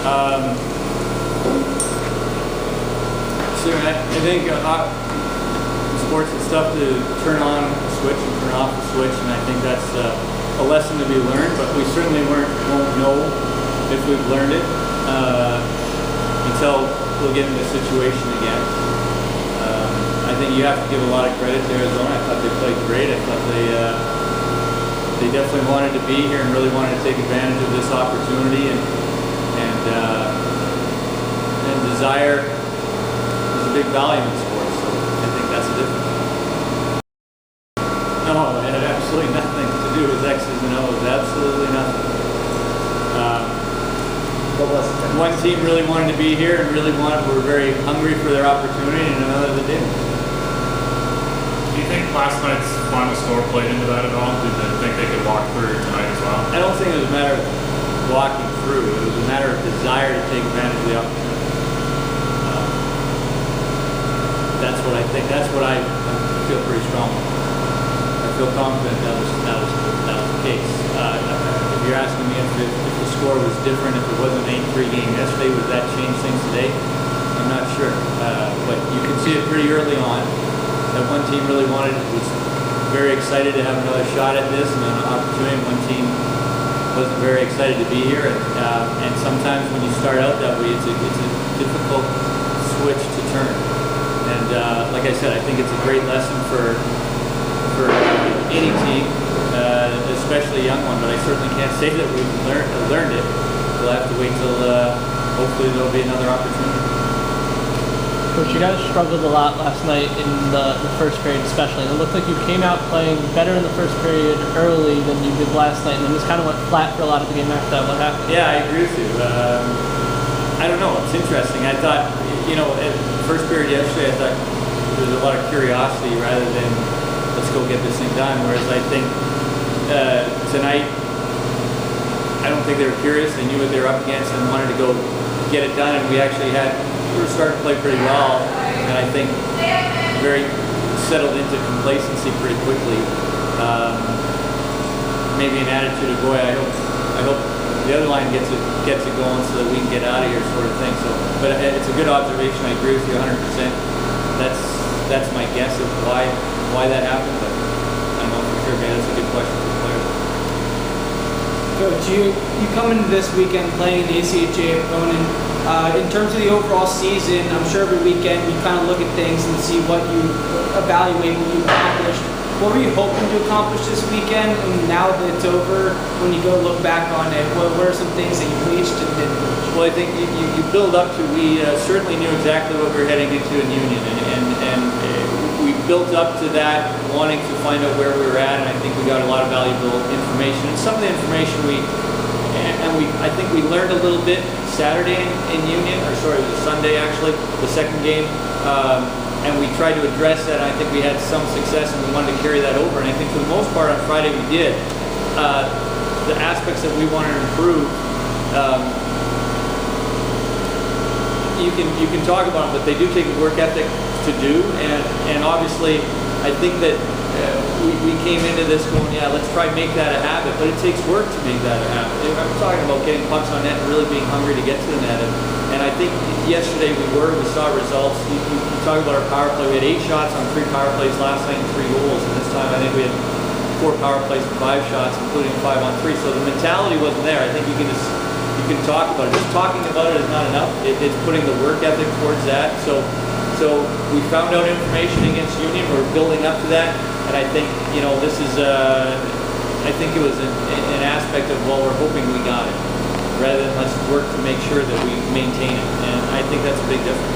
So I think sports, it's tough to turn on a switch and turn off a switch, and I think that's a lesson to be learned, but we certainly won't know if we've learned it until we'll get in this situation again. I think you have to give a lot of credit to Arizona. I thought they played great. I thought they definitely wanted to be here and really wanted to take advantage of this opportunity, and desire is a big value in sports, so I think that's the difference. No, it had absolutely nothing to do with X's and O's, absolutely nothing. One team really wanted to be here and were very hungry for their opportunity, and another that didn't. Do you think last night's final score played into that at all? Did they think they could walk through tonight as well? I don't think it was a matter of walking through. It was a matter of desire to take advantage of the opportunity. That's what I think. That's what I feel pretty strong. I feel confident that was the case. If you're asking me if the score was different, if it wasn't an 8-3 game yesterday, would that change things today? I'm not sure. But you can see it pretty early on that one team really was very excited to have another shot at this and an opportunity. One team wasn't very excited to be here, and sometimes when you start out that way, it's a difficult switch to turn. And like I said, I think it's a great lesson for any team, especially a young one. But I certainly can't say that we've learned it. We'll have to wait till hopefully there'll be another opportunity. Coach, you guys struggled a lot last night in the first period, especially. It looked like you came out playing better in the first period early than you did last night, and then just kind of went flat for a lot of the game after that. What happened? Yeah, I agree with you. I don't know. It's interesting. I thought, at first period yesterday, I thought there was a lot of curiosity rather than let's go get this thing done. Whereas I think tonight, I don't think they were curious. They knew what they were up against and wanted to go get it done. And we were starting to play pretty well, and I think very settled into complacency pretty quickly. Maybe an attitude of, boy, I hope the other line gets it going so that we can get out of here, sort of thing. So, but it's a good observation. I agree with you 100%. That's my guess of why that happened, but I don't know for sure. Man, that's a good question for the players. Coach, you come into this weekend playing an ACHA opponent. In terms of the overall season, I'm sure every weekend you kind of look at things and see what you evaluate, what you accomplished. What were you hoping to accomplish this weekend? And now that it's over, when you go look back on it, what are some things that you reached and didn't reach? Well, I think you build up to, we certainly knew exactly what we were heading into in Union, and we built up to that, wanting to find out where we were at, and I think we got a lot of valuable information. And some of the information I think we learned a little bit Saturday in Union, or sorry, it was Sunday actually, the second game. And we tried to address that. I think we had some success, and we wanted to carry that over. And I think for the most part on Friday we did. The aspects that we wanted to improve, you can talk about them, but they do take a work ethic to do. And obviously, I think that we came into this going, yeah, let's try and make that a habit. But it takes work to make that a habit. I'm talking about getting pucks on net and really being hungry to get to the net. And I think yesterday we saw results. You talk about our power play. We had 8 shots on 3 power plays last night and 3 goals. And this time I think we had 4 power plays and 5 shots, including 5 on 3. So the mentality wasn't there. I think you can talk about it. Just talking about it is not enough. It's putting the work ethic towards that. So we found out information against Union. We're building up to that. And I think, this is, I think it was an aspect of, well, we're hoping we got it, rather than let's work to make sure that we maintain it. And I think that's a big difference.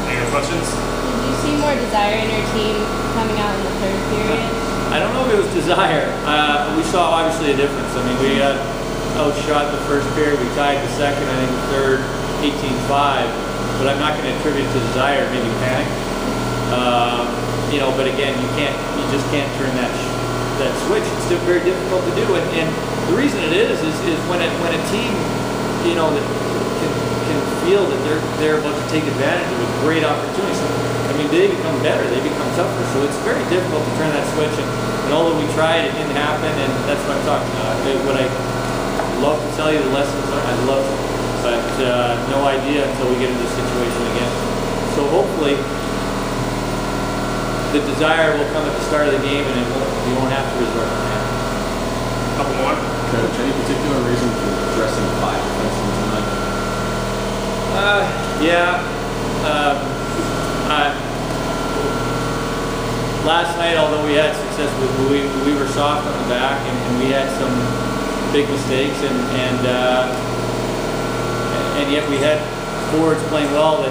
Any other questions? Did you see more desire in your team coming out in the third period? I don't know if it was desire. We saw obviously a difference. I mean, we got outshot the first period. We tied the second, I think the third, 18-5. But I'm not going to attribute it to desire, maybe panic. But again, you just can't turn that switch. It's still very difficult to do. And the reason it is when a team, that can feel that they're about to take advantage of a great opportunity. So, I mean, they become better, they become tougher. So it's very difficult to turn that switch. And although we tried, it didn't happen. And that's what I'm talking about. What I love to tell you, the lessons I love but no idea until we get into this situation again. So hopefully, the desire will come at the start of the game, and you won't have to resort to that. Couple more. Coach, any particular reason for dressing 5 defensemen tonight? Yeah. Last night, although we had success, we were soft on the back, and we had some big mistakes, and yet we had forwards playing well.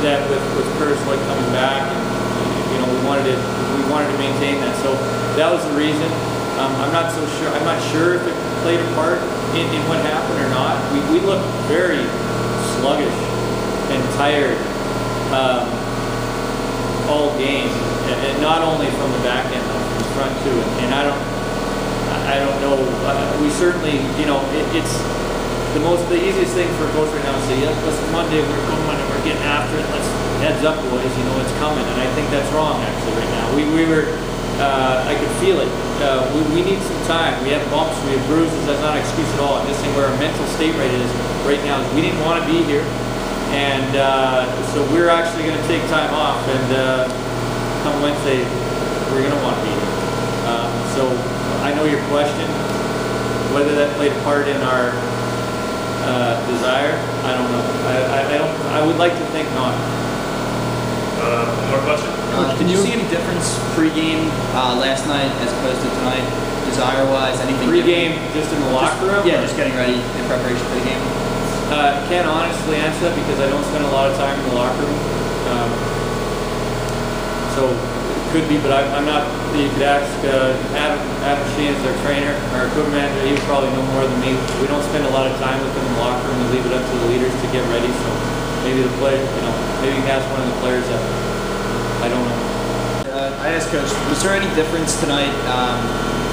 That with Curtis White coming back, and we wanted to maintain that. So that was the reason. I'm not so sure. I'm not sure if it played a part in what happened or not. We looked very sluggish and tired all game, and not only from the back end, but from the front too. And I don't know. We certainly, it's the easiest thing for a coach right now to say, yeah, listen, Monday we're going Monday, we're getting after it. Let's heads up, boys. It's coming. And I think that's wrong actually right now. We were. I could feel it. We need some time. We have bumps, we have bruises. That's not an excuse at all. I'm just saying where our mental state right now is we didn't want to be here, and so we're actually going to take time off. And come Wednesday, we're going to want to be here. So I know your question, whether that played a part in our desire. I don't know. I would like to think not. More question? Did you see any difference pre-game last night as opposed to tonight, desire-wise? Anything Pre-game, just in the locker room? Yeah, just getting ready in preparation for the game. Can't honestly answer that because I don't spend a lot of time in the locker room. So it could be, but I'm not. You could ask Adam Sheen as our trainer, our equipment manager. He would probably know more than me. We don't spend a lot of time with them in the locker room. We leave it up to the leaders to get ready. So maybe the player, maybe you can ask one of the players that. I don't know. I asked Coach, was there any difference tonight,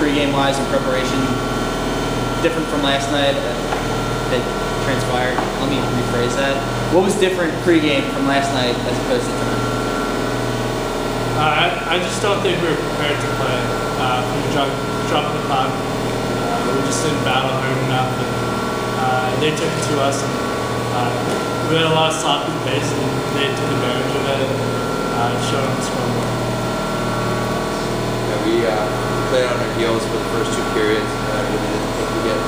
pre-game wise in preparation, different from last night that transpired? Let me rephrase that. What was different pre-game from last night as opposed to tonight? I just don't think we were prepared to play. We dropped the puck. We just didn't battle hard enough, and they took it to us. And, we had a lot of sloppy pace, and they took advantage of it. Showed on the scoreboard. Yeah, we played on our heels for the first 2 periods. I really didn't think we'd get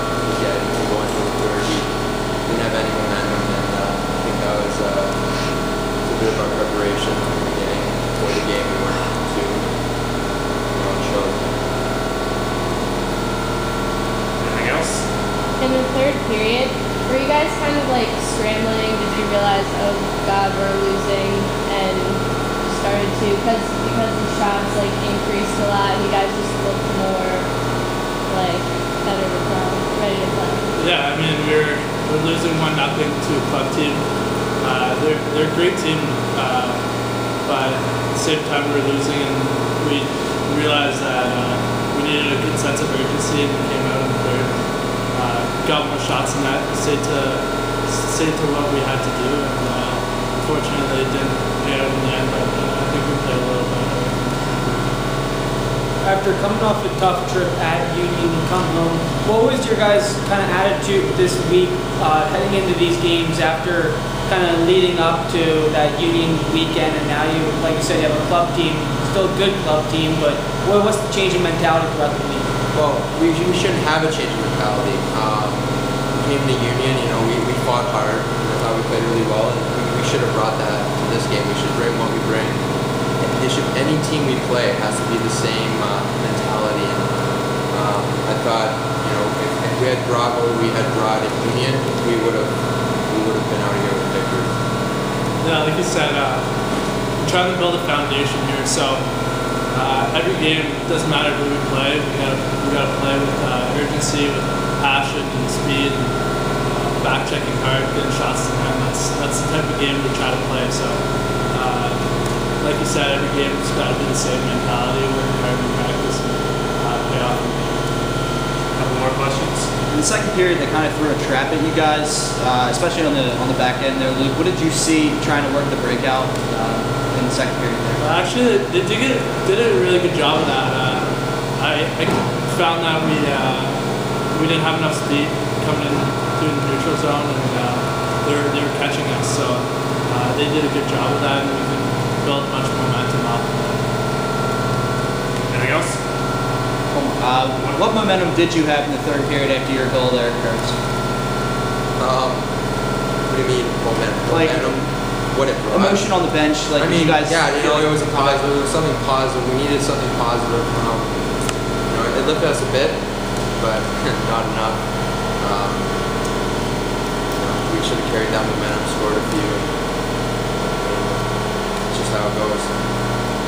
anything going for the third. We didn't have any momentum, and I think that was a bit of our preparation from the beginning. For the game, we weren't too show. Anything else? In the third period, were you guys kind of like scrambling? Did you realize, oh God, we're losing, and started to because the shots like increased a lot, and you guys just looked more like better to play, ready to play? Yeah, I mean we're losing 1-0 to a club team. They're a great team, but at the same time we were losing, and we realized that we needed a good sense of urgency, and we came out in the third, got more shots in that, stayed to what we had to do, and unfortunately it didn't pay out in the end, but I think we played a little better. After coming off a tough trip at Union, you come home. What was your guys' kind of attitude this week heading into these games after kind of leading up to that Union weekend, and now you, like you said, you have a club team, still a good club team, but what's the change in mentality throughout the week? Well, we shouldn't have a change in mentality. We came to Union, we fought hard, and I thought we played really well, and we should have brought that to this game. We should bring what we bring. Any team we play has to be the same mentality. And I thought, if we had brought what we had brought in Union, we would have been out of here with victory. Yeah, like you said, we're trying to build a foundation here. So every game, doesn't matter who we play. We gotta play with urgency, with passion and speed, and back checking hard, getting shots to the net. That's the type of game we try to play. So. Like you said, every game has got to be the same mentality, working hard in practice, and pay off. Couple more questions? In the second period, they kind of threw a trap at you guys, especially on the back end there, Luke. What did you see trying to work the breakout in the second period there? Actually, they did a really good job of that. I found that we didn't have enough speed coming into through the neutral zone, and they were catching us. So they did a good job with that, and we can build much momentum off of that. Anything else? What momentum did you have in the third period after your goal there, Kurtz? What do you mean momentum? Like- Momentum? What it brought? Emotion on the bench, like I mean, you guys. yeah, you know, it was a positive. It was something positive. We needed something positive. You know, it lifted us a bit, but not enough. You know, we should have carried that momentum, scored a few. It's just how it goes.